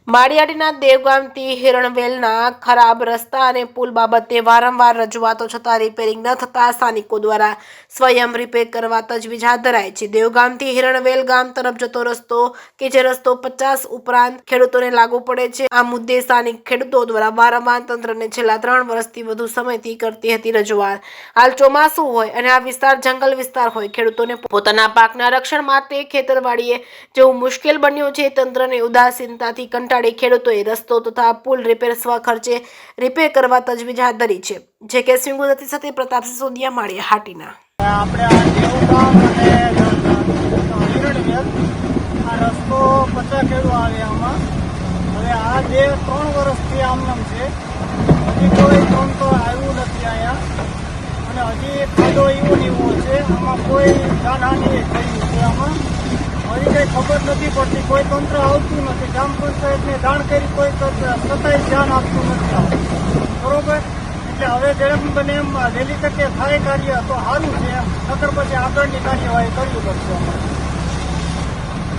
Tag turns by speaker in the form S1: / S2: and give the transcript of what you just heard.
S1: માળિયાડીના દેવગામથી હિરણવેલના ખરાબ રસ્તા અને પુલ બાબતે વારંવાર રજૂઆતો છતાં રિપેરિંગ ન થતા સ્થાનિકો દ્વારા સ્વયં રિપેર કરવા તજવીજ હાથ ધરાઈ છે। દેવગામથી હિરણવેલ ગામ તરફ જતો રસ્તો કે જે રસ્તો 50 ઉપરાંત ખેડૂતોને લાગુ પડે છે। આ મુદ્દે સ્થાનિક ખેડૂતો દ્વારા વારંવાર તંત્રને છેલ્લા 3 વર્ષથી વધુ સમયથી કરતી હતી રજૂઆત। હાલ ચોમાસું હોય અને આ વિસ્તાર જંગલ વિસ્તાર હોય, ખેડૂતોને પોતાના પાકના રક્ષણ માટે ખેતરવાડીએ જવું મુશ્કેલ બન્યું છે। તંત્રને ઉદાસીનતાથી ખેડૂતોએ રસ્તો તથા પુલ રિપેર સ્વખર્ચે રિપેર કરવા તજવીજ હાથ ધરી છે। જે કે સિંગુદતી સાથે પ્રતાપસિંહ સોદિયા માળિયા હાટીના
S2: આપણે આ દેવગામ અને હિરણવેલ આ રસ્તો 50 ખેડૂ આવે આમાં। હવે આ જે 3 વર્ષથી આમનામ છે, હજી કોઈ કામ તો આવ્યું નથી અહીંયા અને હજી ખાડો એવો ને એવો છે, આમાં કોઈ જાનહાનિ થયું છે। આમાં હજી કંઈ ખબર નથી પડતી, કોઈ તંત્ર આવતું નથી। ગ્રામ પંચાયતને જાણ કરી કોઈ છતાંય ધ્યાન આપતું નથી, બરોબર। એટલે હવે ઝડપ બને એમ વહેલી તકે થાય કાર્ય તો સારું છે, નકર પછી આગળની કાર્યવાહી કરવી પડશે અમારે।